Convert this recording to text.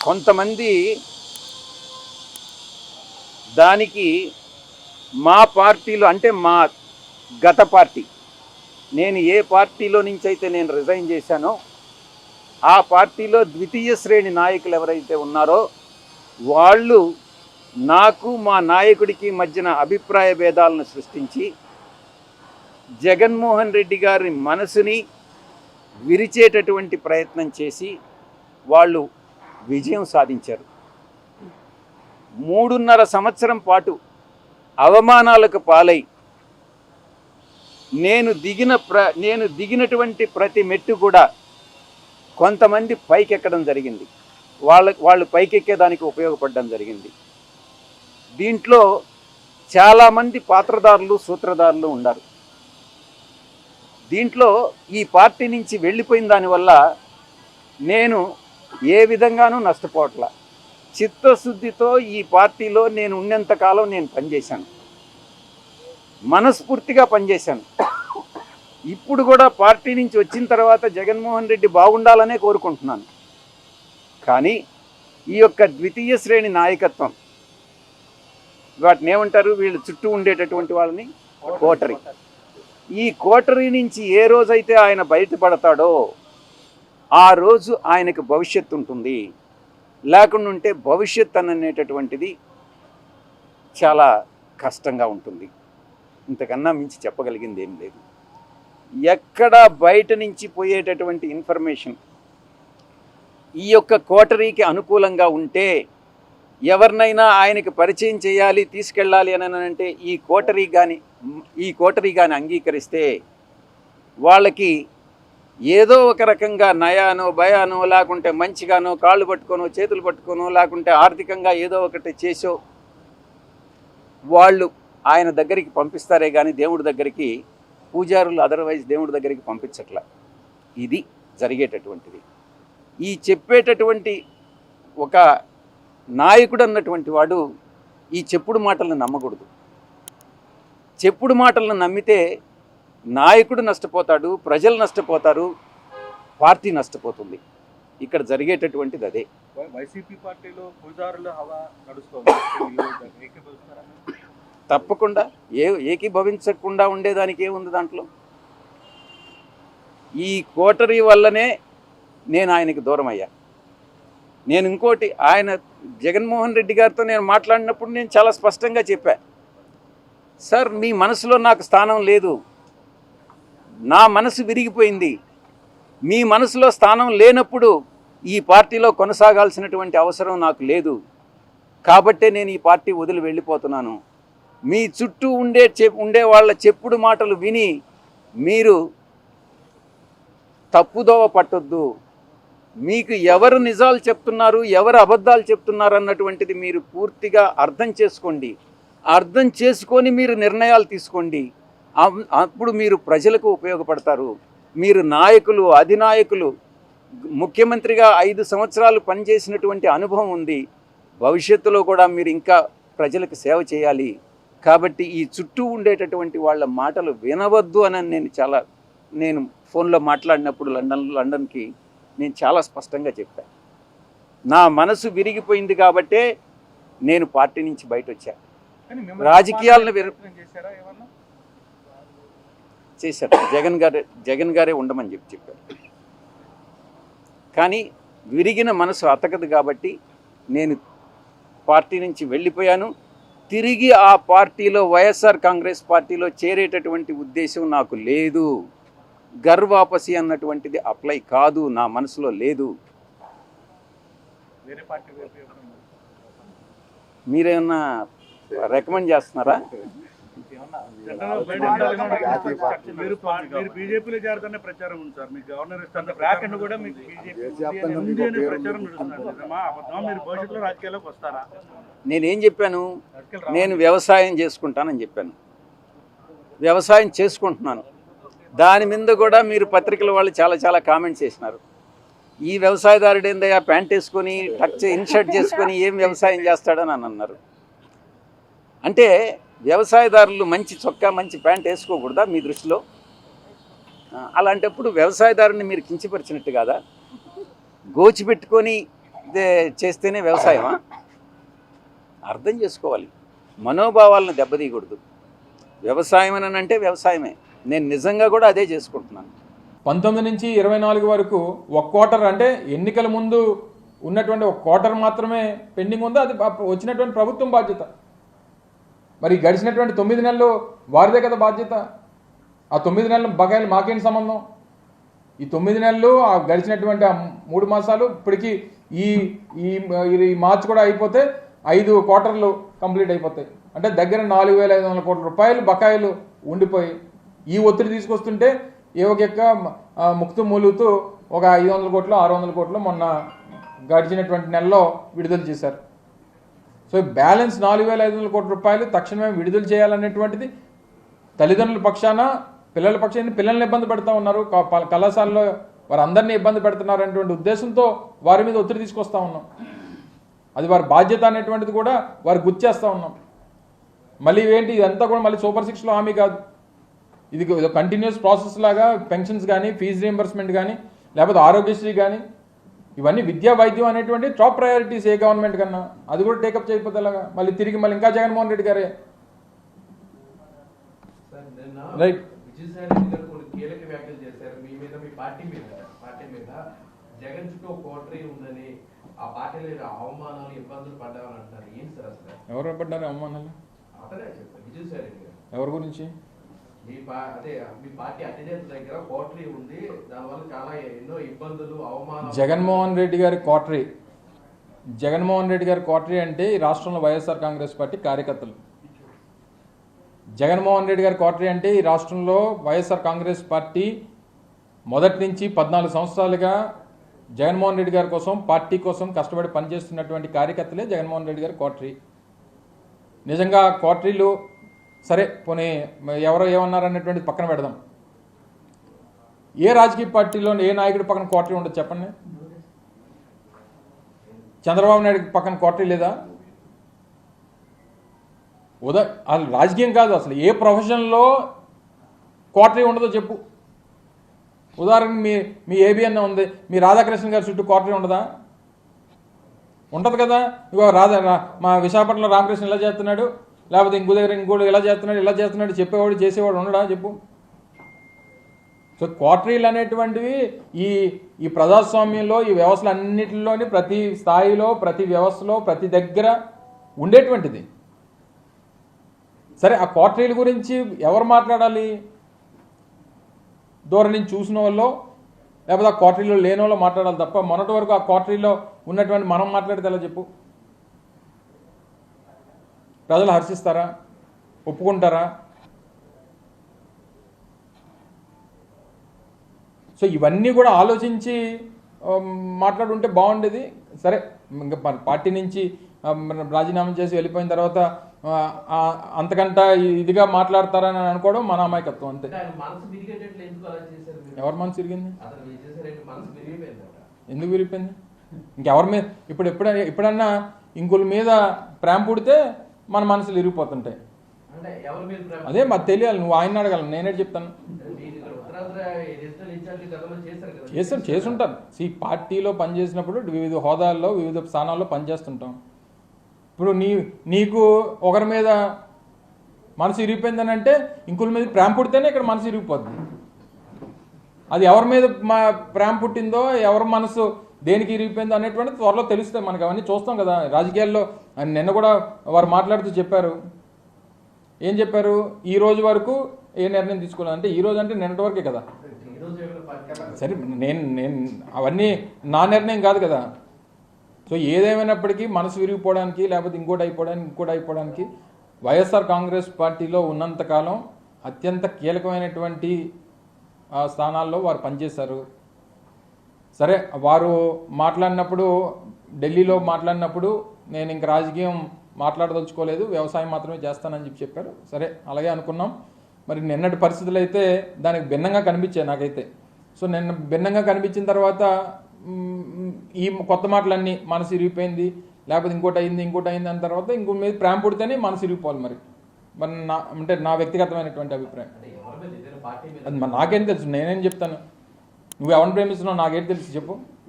కొంతమంది దానికి మా పార్టీలో అంటే మా గత పార్టీ, నేను ఏ పార్టీలో నుంచి అయితే నేను రిజైన్ చేశానో ఆ పార్టీలో ద్వితీయ శ్రేణి నాయకులు ఎవరైతే ఉన్నారో వాళ్ళు నాకు మా నాయకుడికి మధ్యన అభిప్రాయ భేదాలను సృష్టించి జగన్మోహన్ రెడ్డి గారి మనసుని విరిచేటటువంటి ప్రయత్నం చేసి వాళ్ళు విజయం సాధించారు. 3.5 సంవత్సరం పాటు అవమానాలకు పాలై నేను దిగినటువంటి ప్రతి మెట్టు కూడా కొంతమంది పైకెక్కడం జరిగింది, వాళ్ళు పైకెక్కేదానికి ఉపయోగపడడం జరిగింది. దీంట్లో చాలామంది పాత్రదారులు సూత్రధారులు ఉన్నారు. దీంట్లో ఈ పార్టీ నుంచి వెళ్ళిపోయిన దానివల్ల నేను ఏ విధంగానూ నష్టపోవట్లా. చిత్తశుద్ధితో ఈ పార్టీలో నేను ఉన్నంతకాలం నేను పనిచేశాను, మనస్ఫూర్తిగా పనిచేశాను. ఇప్పుడు కూడా పార్టీ నుంచి వచ్చిన తర్వాత జగన్మోహన్ రెడ్డి బాగుండాలనే కోరుకుంటున్నాను. కానీ ఈ యొక్క ద్వితీయ శ్రేణి నాయకత్వం, వాటిని ఏమంటారు, వీళ్ళు చుట్టూ ఉండేటటువంటి వాళ్ళని కోటరీ. ఈ కోటరీ నుంచి ఏ రోజైతే ఆయన బయటపడతాడో ఆ రోజు ఆయనకు భవిష్యత్తు ఉంటుంది. లేకుండా ఉంటే భవిష్యత్ అనేటటువంటిది చాలా కష్టంగా ఉంటుంది. ఇంతకన్నా మించి చెప్పగలిగింది ఏం లేదు. ఎక్కడ బయట నుంచి పోయేటటువంటి ఇన్ఫర్మేషన్ ఈ యొక్క కోటరీకి అనుకూలంగా ఉంటే, ఎవరినైనా ఆయనకి పరిచయం చేయాలి తీసుకెళ్ళాలి అని అంటే ఈ కోటరీ కానీ అంగీకరిస్తే వాళ్ళకి ఏదో ఒక రకంగా నయానో భయానో లేకుంటే మంచిగానో కాళ్ళు పట్టుకోనో చేతులు పట్టుకోనో లేకుంటే ఆర్థికంగా ఏదో ఒకటి చేసో వాళ్ళు ఆయన దగ్గరికి పంపిస్తారే కానీ దేవుడి దగ్గరికి పూజారులు అదర్వైజ్ దేవుడి దగ్గరికి పంపించట్లా. ఇది జరిగేటటువంటిది. ఈ చెప్పేటటువంటి ఒక నాయకుడు అన్నటువంటి వాడు ఈ చెప్పుడు మాటలను నమ్మకూడదు. చెప్పుడు మాటలను నమ్మితే నాయకుడు నష్టపోతాడు, ప్రజలు నష్టపోతారు, పార్టీ నష్టపోతుంది. ఇక్కడ జరిగేటటువంటిది అదే. వైసీపీ పార్టీలో పూజారుల హవా నడుస్తుంది. తప్పకుండా ఏకీభవించకుండా ఉండేదానికి ఏముంది దాంట్లో? ఈ కోటరీ వల్లనే నేను ఆయనకి దూరం అయ్యా. నేను ఇంకోటి, ఆయన జగన్మోహన్ రెడ్డి గారితో నేను మాట్లాడినప్పుడు నేను చాలా స్పష్టంగా చెప్పా, సార్ మీ మనసులో నాకు స్థానం లేదు, నా మనసు విరిగిపోయింది. మీ మనసులో స్థానం లేనప్పుడు ఈ పార్టీలో కొనసాగాల్సినటువంటి అవసరం నాకు లేదు. కాబట్టే నేను ఈ పార్టీ వదిలి వెళ్ళిపోతున్నాను. మీ చుట్టూ ఉండే వాళ్ళ చెప్పుడు మాటలు విని మీరు తప్పుదోవ పట్టొద్దు. మీకు ఎవరు నిజాలు చెప్తున్నారు, ఎవరు అబద్ధాలు చెప్తున్నారు అన్నటువంటిది మీరు పూర్తిగా అర్థం చేసుకోండి. అర్థం చేసుకొని మీరు నిర్ణయాలు తీసుకోండి. అప్పుడు మీరు ప్రజలకు ఉపయోగపడతారు. మీరు నాయకులు, అధినాయకులు, ముఖ్యమంత్రిగా 5 సంవత్సరాలు పనిచేసినటువంటి అనుభవం ఉంది. భవిష్యత్తులో కూడా మీరు ఇంకా ప్రజలకు సేవ చేయాలి. కాబట్టి ఈ చుట్టూ ఉండేటటువంటి వాళ్ళ మాటలు వినవద్దు అని నేను ఫోన్లో మాట్లాడినప్పుడు లండన్కి నేను చాలా స్పష్టంగా చెప్పాను. నా మనసు విరిగిపోయింది కాబట్టే నేను పార్టీ నుంచి బయట వచ్చా. రాజకీయాలను చేశారు. జగన్ గారే ఉండమని చెప్పారు. కానీ విరిగిన మనసు అతకదు కాబట్టి నేను పార్టీ నుంచి వెళ్ళిపోయాను. తిరిగి ఆ పార్టీలో వైఎస్ఆర్ కాంగ్రెస్ పార్టీలో చేరేటటువంటి ఉద్దేశం నాకు లేదు. గర్వాపసి అన్నటువంటిది అప్లై కాదు, నా మనసులో లేదు. మీరేమన్నా రికమెండ్ చేస్తున్నారా? బీజేపీలో చేరుతూనే ప్రచారం ఉంది సార్. మీ గవర్నర్ ఇస్తాను బ్రాక్ అండ్ కూడా మీకు బీజేపీ ప్రచారం నడుస్తున్నారు. మీరు భవిష్యత్తులో రాజకీయాల్లోకి వస్తారా? నేనేం చెప్పాను? నేను వ్యవసాయం చేసుకుంటానని చెప్పాను. వ్యవసాయం చేసుకుంటున్నాను. దాని మీద కూడా మీరు పత్రికల వాళ్ళు చాలా కామెంట్స్ చేసినారు. ఈ వ్యవసాయదారుడు ఏందయ్యా ప్యాంట్ వేసుకొని టచ్ ఇన్షర్ట్ చేసుకొని ఏం వ్యవసాయం చేస్తాడని అని అన్నారు. అంటే వ్యవసాయదారులు మంచి చొక్కా మంచి ప్యాంట్ వేసుకోకూడదా మీ దృష్టిలో? అలాంటప్పుడు వ్యవసాయదారుని మీరు కించపరిచినట్టు కాదా? గోచిపెట్టుకొని చేస్తేనే వ్యవసాయమా? అర్థం చేసుకోవాలి, మనోభావాలను దెబ్బతీయకూడదు. వ్యవసాయం అని అంటే వ్యవసాయమే. నేను నిజంగా కూడా అదే చేసుకుంటున్నాను. 19 నుంచి 24 వరకు ఒక క్వార్టర్, అంటే ఎన్నికల ముందు ఉన్నటువంటి ఒక క్వార్టర్ మాత్రమే పెండింగ్ ఉందో అది వచ్చినటువంటి ప్రభుత్వం బాధ్యత. మరి గడిచినటువంటి 9 నెలలు వారిదే కదా బాధ్యత. ఆ 9 నెలల బకాయిలు మాకేంటి సంబంధం? ఈ 9 నెలలు ఆ గడిచినటువంటి ఆ 3 మాసాలు ఇప్పటికీ ఈ మార్చి కూడా అయిపోతే 5 క్వార్టర్లు కంప్లీట్ అయిపోతాయి. అంటే దగ్గర 4,500 కోట్ల రూపాయలు బకాయిలు ఉండిపోయి ఈ ఒత్తిడి తీసుకొస్తుంటే ఏవకెక్క ముక్తు మూలుతూ ఒక 500 కోట్లు 600 కోట్లు మొన్న గడిచినటువంటి నెలలో విడుదల చేశారు. సో బ్యాలెన్స్ 4,500 కోట్ల రూపాయలు తక్షణమే విడుదల చేయాలనేటువంటిది తల్లిదండ్రుల పక్షాన, పిల్లల పక్షాన పిల్లల్ని ఇబ్బంది పెడతా ఉన్నారు, కళాశాలలో వారందరినీ ఇబ్బంది పెడుతున్నారు అనేటువంటి ఉద్దేశంతో వారి మీద ఒత్తిడి తీసుకొస్తా ఉన్నాం. అది వారి బాధ్యత అనేటువంటిది కూడా వారు గుర్తు చేస్తూ ఉన్నాం. మళ్ళీ ఏంటి, ఇదంతా కూడా మళ్ళీ సూపర్ 6లో హామీ కాదు. ఇది కంటిన్యూస్ ప్రాసెస్ లాగా పెన్షన్స్ కానీ, ఫీజు రీఎంబర్స్మెంట్ కానీ, లేకపోతే ఆరోగ్యశ్రీ కానీ, ఇవన్నీ విద్యా వైద్యం అనేటువంటి టాప్ ప్రయారిటీస్ ఏ గవర్నమెంట్ కన్నా. అది కూడా టేకప్ చేయకపోతే ఎలాగా? మళ్ళీ తిరిగి ఇంకా జగన్మోహన్ రెడ్డి గారే రైట్. విజయసాయి రెడ్డి గారు కొన్ని కీలక వ్యాఖ్యలు చేశారు మీ మీద, మీ పార్టీ మీద. జగన్ చుట్టూ కోటరీ ఉందని, ఆ పార్టీలో అవమానాలు ఇబ్బందులు పడ్డామని అంటున్నారు. ఏంటి సార్ అసలు? ఎవరు పడ్డారు అవమానాలు? అతనే చెప్పారు, విజయసాయి రెడ్డి గారు. ఎవరి గురించి? మీ పార్టీ అటెండెన్స్ దగ్గర కోటరీ ఉంది, దానివల్ల చాలా ఎన్నో ఇబ్బందులు అవమానాలు. జగన్మోహన్ రెడ్డి గారి కోటరీ, జగన్మోహన్ రెడ్డి గారి కోటరీ అంటే ఈ రాష్ట్రంలో వైఎస్ఆర్ కాంగ్రెస్ పార్టీ కార్యకర్తలు. జగన్మోహన్ రెడ్డి గారి కోటరీ అంటే ఈ రాష్ట్రంలో వైఎస్ఆర్ కాంగ్రెస్ పార్టీ మొదటి నుంచి 14 సంవత్సరాలుగా జగన్మోహన్ రెడ్డి గారి కోసం, పార్టీ కోసం కష్టపడి పనిచేస్తున్నటువంటి కార్యకర్తలే జగన్మోహన్ రెడ్డి గారి కోటరీ. నిజంగా కోటరీలు సరే పోనీ ఎవరో ఏమన్నారనేటువంటిది పక్కన పెడదాం. ఏ రాజకీయ పార్టీలో ఏ నాయకుడి పక్కన కోటరీ ఉండదు చెప్పండి? చంద్రబాబు నాయుడు పక్కన కోటరీ లేదా? అసలు రాజకీయం కాదు, అసలు ఏ ప్రొఫెషన్లో కోటరీ ఉండదో చెప్పు. ఉదాహరణకి మీ ఏబిఎన్ ఉంది, మీ రాధాకృష్ణ గారి చుట్టూ కోటరీ ఉండదా? ఉంటుంది కదా. ఇగో మా విశాఖపట్నంలో రామకృష్ణ ఇలా చేస్తున్నాడు, లేకపోతే ఇంకో దగ్గర ఇంకోటి ఇలా చేస్తున్నాడు చెప్పేవాడు చేసేవాడు ఉండడా చెప్పు. సో కోటరీలు అనేటువంటివి ఈ ప్రజాస్వామ్యంలో, ఈ వ్యవస్థలు అన్నింటిలోని ప్రతి స్థాయిలో, ప్రతి వ్యవస్థలో, ప్రతి దగ్గర ఉండేటువంటిది. సరే, ఆ కోటరీల గురించి ఎవరు మాట్లాడాలి? దూరం నుంచి చూసిన వాళ్ళు, లేకపోతే ఆ కోటరీలో లేని వాళ్ళు మాట్లాడాలి తప్ప మొన్నటి వరకు ఆ కోటరీలో ఉన్నటువంటి మనం మాట్లాడితే ఎలా చెప్పు? ప్రజలు హర్షిస్తారా? ఒప్పుకుంటారా? సో ఇవన్నీ కూడా ఆలోచించి మాట్లాడుంటే బాగుండేది. సరే, ఇంకా పార్టీ నుంచి రాజీనామా చేసి వెళ్ళిపోయిన తర్వాత అంతకంటే ఇదిగా మాట్లాడతారని అనుకోవడం మన అమాయకత్వం అంతే. ఎవరి మనసు విరిగింది? ఎందుకు విరిగిపోయింది? ఇంకెవరి మీద ఎప్పుడన్నా ఇంకొల మీద ప్రేమ పుడితే మన మనసులు విరిగిపోతుంటాయి. అదే మాకు తెలియాలి, నువ్వు ఆయన అడగాలి, నేనే చెప్తాను. చేసుంటాను. పార్టీలో పనిచేసినప్పుడు వివిధ హోదాల్లో, వివిధ స్థానాల్లో పనిచేస్తుంటాం. ఇప్పుడు నీకు ఒకరి మీద మనసు ఇరిగిపోయిందని అంటే ఇంకొక మీద ప్రేమ పుడితేనే ఇక్కడ మనసు ఇరిగిపోద్ది. అది ఎవరి మీద ప్రేమ పుట్టిందో, ఎవరి మనసు దేనికి ఇరిగిపోయిందో అనేటువంటి త్వరలో తెలుస్తాయి మనకి. అవన్నీ చూస్తాం కదా రాజకీయాల్లో. నిన్న కూడా వారు మాట్లాడుతూ చెప్పారు. ఏం చెప్పారు? ఈ రోజు వరకు ఏ నిర్ణయం తీసుకోవాలి అంటే, ఈ రోజు అంటే నిన్నటి వరకే కదా. సరే, నేను అవన్నీ నా నిర్ణయం కాదు కదా. సో ఏదేమైనప్పటికీ మనసు విరిగిపోవడానికి, లేకపోతే ఇంకోటి అయిపోవడానికి వైఎస్ఆర్ కాంగ్రెస్ పార్టీలో ఉన్నంతకాలం అత్యంత కీలకమైనటువంటి స్థానాల్లో వారు పనిచేశారు. సరే, వారు మాట్లాడినప్పుడు, ఢిల్లీలో మాట్లాడినప్పుడు నేను ఇంక రాజకీయం మాట్లాడదలుచుకోలేదు, వ్యవసాయం మాత్రమే చేస్తానని చెప్పారు. సరే, అలాగే అనుకున్నాం. మరి నిన్నటి పరిస్థితులు అయితే దానికి భిన్నంగా కనిపించాయి నాకైతే. సో నిన్న భిన్నంగా కనిపించిన తర్వాత ఈ కొత్త మాటలన్నీ మనసు ఇరిగిపోయింది, లేకపోతే ఇంకోటి అయింది అన్న తర్వాత ఇంకో మీద ప్రేమ పుడితేనే మనసు ఇరిగిపోవాలి. మరి అంటే నా వ్యక్తిగతమైనటువంటి అభిప్రాయం. అది నాకేం తెలుసు? నేనేం చెప్తాను? నువ్వు ఎవరిని ప్రేమిస్తున్నావు నాకేం తెలుసు చెప్పు.